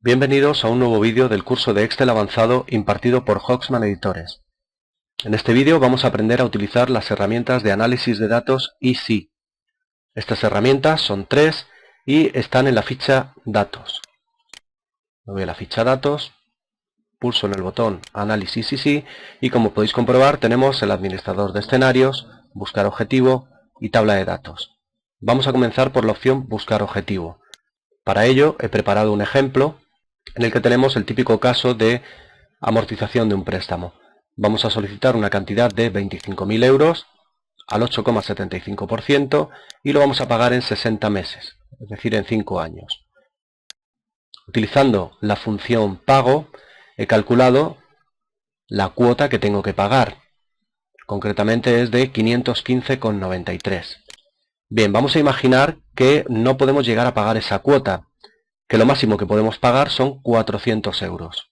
Bienvenidos a un nuevo vídeo del curso de Excel avanzado impartido por Hoxman Editores. En este vídeo vamos a aprender a utilizar las herramientas de análisis de datos EC. Estas herramientas son tres y están en la ficha Datos. Me voy a la ficha Datos, pulso en el botón Análisis EC y como podéis comprobar tenemos el administrador de escenarios, Buscar objetivo y tabla de datos. Vamos a comenzar por la opción Buscar objetivo. Para ello he preparado un ejemplo en el que tenemos el típico caso de amortización de un préstamo. Vamos a solicitar una cantidad de 25.000 euros al 8,75% y lo vamos a pagar en 60 meses, es decir, en 5 años. Utilizando la función pago he calculado la cuota que tengo que pagar. Concretamente es de 515,93. Bien, vamos a imaginar que no podemos llegar a pagar esa cuota, que lo máximo que podemos pagar son 400 euros.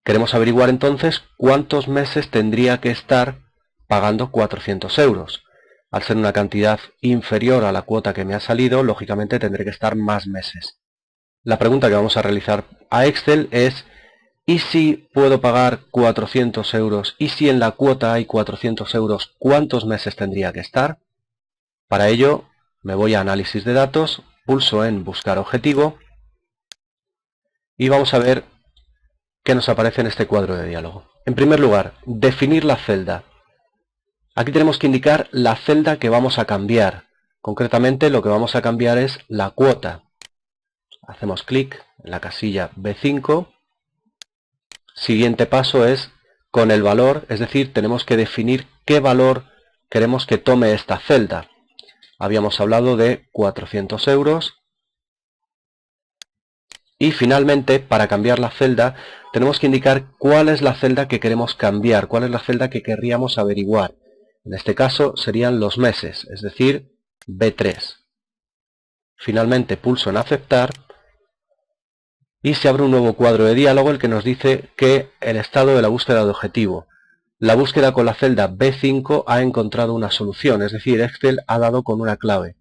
Queremos averiguar entonces cuántos meses tendría que estar pagando 400 euros. Al ser una cantidad inferior a la cuota que me ha salido, lógicamente tendré que estar más meses. La pregunta que vamos a realizar a Excel es: ¿y si puedo pagar 400 euros? ¿Y si en la cuota hay 400 euros? ¿Cuántos meses tendría que estar? Para ello me voy a Análisis de datos, pulso en Buscar objetivo y vamos a ver qué nos aparece en este cuadro de diálogo. En primer lugar, definir la celda. Aquí tenemos que indicar la celda que vamos a cambiar. Concretamente lo que vamos a cambiar es la cuota. Hacemos clic en la casilla B5. Siguiente paso es con el valor, es decir, tenemos que definir qué valor queremos que tome esta celda. Habíamos hablado de 400 euros. Y finalmente, para cambiar la celda, tenemos que indicar cuál es la celda que queremos cambiar, cuál es la celda que querríamos averiguar. En este caso serían los meses, es decir, B3. Finalmente pulso en aceptar y se abre un nuevo cuadro de diálogo el que nos dice que el estado de la búsqueda de objetivo. La búsqueda con la celda B5 ha encontrado una solución, es decir, Excel ha dado con una clave.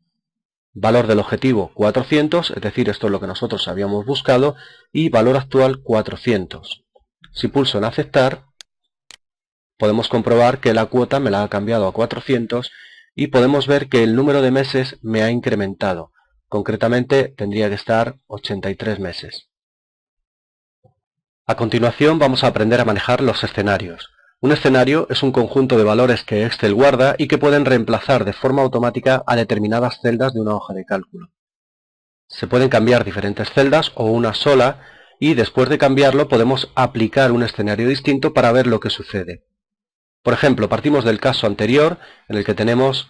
Valor del objetivo 400, es decir, esto es lo que nosotros habíamos buscado, y valor actual 400. Si pulso en aceptar, podemos comprobar que la cuota me la ha cambiado a 400 y podemos ver que el número de meses me ha incrementado. Concretamente tendría que estar 83 meses. A continuación vamos a aprender a manejar los escenarios. Un escenario es un conjunto de valores que Excel guarda y que pueden reemplazar de forma automática a determinadas celdas de una hoja de cálculo. Se pueden cambiar diferentes celdas o una sola y después de cambiarlo podemos aplicar un escenario distinto para ver lo que sucede. Por ejemplo, partimos del caso anterior en el que tenemos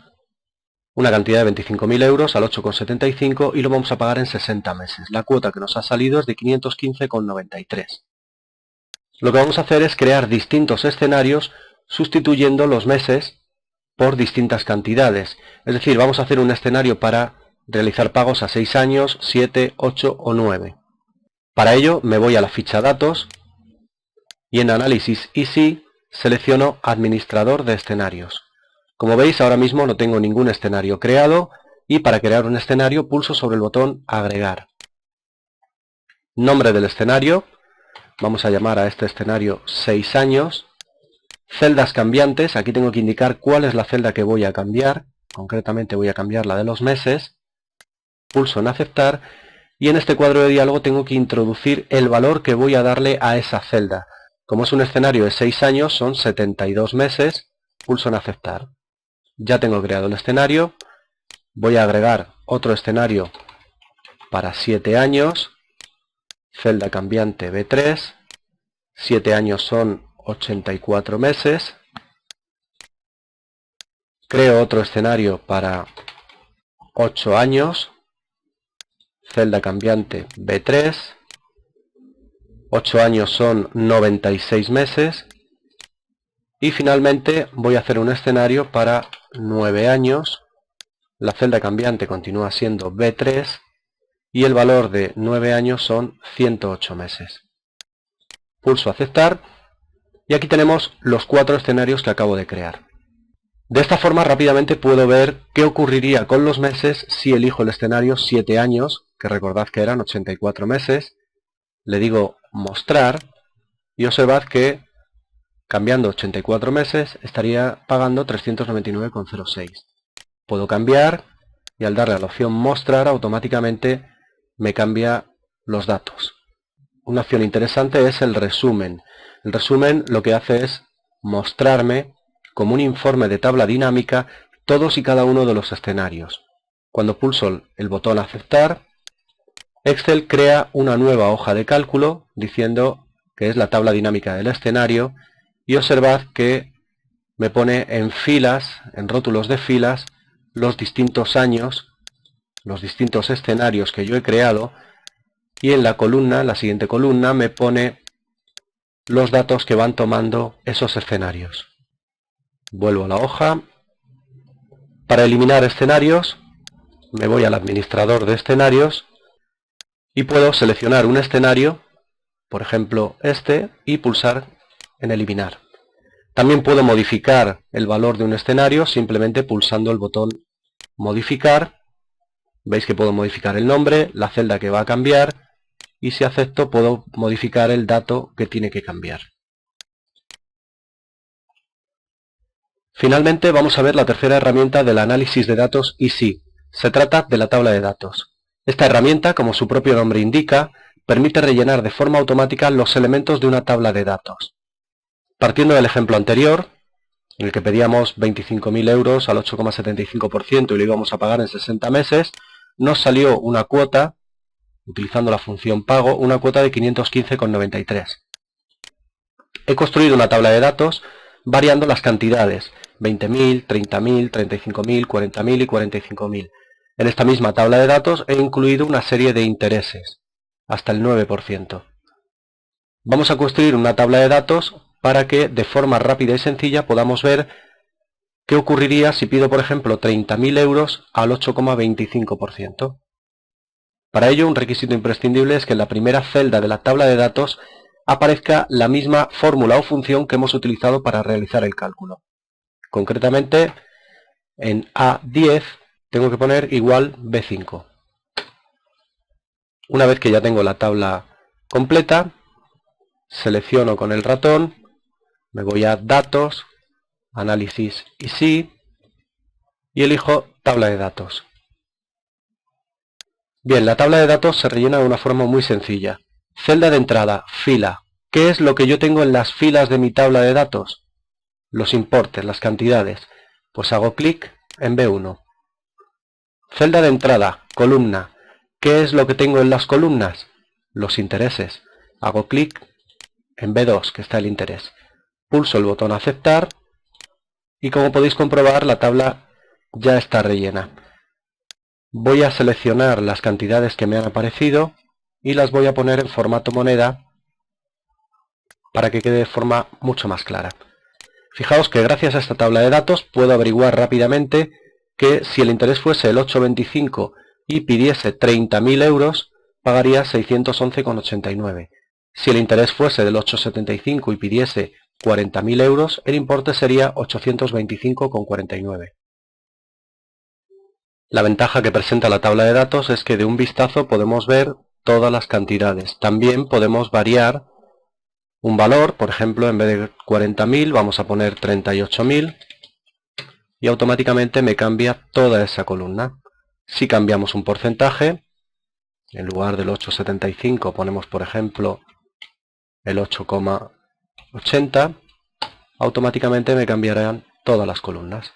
una cantidad de 25.000 euros al 8,75 y lo vamos a pagar en 60 meses. La cuota que nos ha salido es de 515,93. Lo que vamos a hacer es crear distintos escenarios sustituyendo los meses por distintas cantidades. Es decir, vamos a hacer un escenario para realizar pagos a 6 años, 7, 8 o 9. Para ello me voy a la ficha Datos y en Análisis EC selecciono Administrador de escenarios. Como veis, ahora mismo no tengo ningún escenario creado y para crear un escenario pulso sobre el botón Agregar. Nombre del escenario. Vamos a llamar a este escenario 6 años. Celdas cambiantes. Aquí tengo que indicar cuál es la celda que voy a cambiar. Concretamente voy a cambiar la de los meses. Pulso en aceptar. Y en este cuadro de diálogo tengo que introducir el valor que voy a darle a esa celda. Como es un escenario de 6 años, son 72 meses. Pulso en aceptar. Ya tengo creado el escenario. Voy a agregar otro escenario para 7 años. Celda cambiante B3, 7 años son 84 meses. Creo otro escenario para 8 años, celda cambiante B3, 8 años son 96 meses. Y finalmente voy a hacer un escenario para 9 años, la celda cambiante continúa siendo B3. Y el valor de 9 años son 108 meses. Pulso aceptar y aquí tenemos los 4 escenarios que acabo de crear. De esta forma rápidamente puedo ver qué ocurriría con los meses si elijo el escenario 7 años, que recordad que eran 84 meses, le digo mostrar y observad que cambiando 84 meses estaría pagando 399,06. Puedo cambiar y al darle a la opción mostrar automáticamente me cambia los datos. Una opción interesante es el resumen. El resumen lo que hace es mostrarme como un informe de tabla dinámica todos y cada uno de los escenarios. Cuando pulso el botón aceptar, Excel crea una nueva hoja de cálculo diciendo que es la tabla dinámica del escenario y observad que me pone en filas, en rótulos de filas, los distintos años, los distintos escenarios que yo he creado y en la columna, en la siguiente columna, me pone los datos que van tomando esos escenarios. Vuelvo a la hoja. Para eliminar escenarios, me voy al administrador de escenarios y puedo seleccionar un escenario, por ejemplo este, y pulsar en eliminar. También puedo modificar el valor de un escenario simplemente pulsando el botón modificar. Veis que puedo modificar el nombre, la celda que va a cambiar y si acepto puedo modificar el dato que tiene que cambiar. Finalmente vamos a ver la tercera herramienta del análisis de datos Easy. Se trata de la tabla de datos. Esta herramienta, como su propio nombre indica, permite rellenar de forma automática los elementos de una tabla de datos. Partiendo del ejemplo anterior, en el que pedíamos 25.000 euros al 8,75% y lo íbamos a pagar en 60 meses, nos salió una cuota, utilizando la función pago, una cuota de 515,93. He construido una tabla de datos variando las cantidades, 20.000, 30.000, 35.000, 40.000 y 45.000. En esta misma tabla de datos he incluido una serie de intereses, hasta el 9%. Vamos a construir una tabla de datos para que de forma rápida y sencilla podamos ver qué ocurriría si pido, por ejemplo, 30.000 euros al 8,25%. Para ello, un requisito imprescindible es que en la primera celda de la tabla de datos aparezca la misma fórmula o función que hemos utilizado para realizar el cálculo. Concretamente, en A10 tengo que poner igual B5. Una vez que ya tengo la tabla completa, selecciono con el ratón, me voy a Datos, Análisis Easy y elijo Tabla de datos. Bien, la tabla de datos se rellena de una forma muy sencilla. Celda de entrada, fila. ¿Qué es lo que yo tengo en las filas de mi tabla de datos? Los importes, las cantidades. Pues hago clic en B1. Celda de entrada, columna. ¿Qué es lo que tengo en las columnas? Los intereses. Hago clic en B2, que está el interés. Pulso el botón aceptar y como podéis comprobar la tabla ya está rellena. Voy a seleccionar las cantidades que me han aparecido y las voy a poner en formato moneda para que quede de forma mucho más clara. Fijaos que gracias a esta tabla de datos puedo averiguar rápidamente que si el interés fuese el 8,25 y pidiese 30.000 euros, pagaría 611,89. Si el interés fuese del 8,75 y pidiese 40.000 euros, el importe sería 825,49. La ventaja que presenta la tabla de datos es que de un vistazo podemos ver todas las cantidades. También podemos variar un valor, por ejemplo, en vez de 40.000 vamos a poner 38.000 y automáticamente me cambia toda esa columna. Si cambiamos un porcentaje, en lugar del 8,75 ponemos, por ejemplo, el 8,80, automáticamente me cambiarán todas las columnas.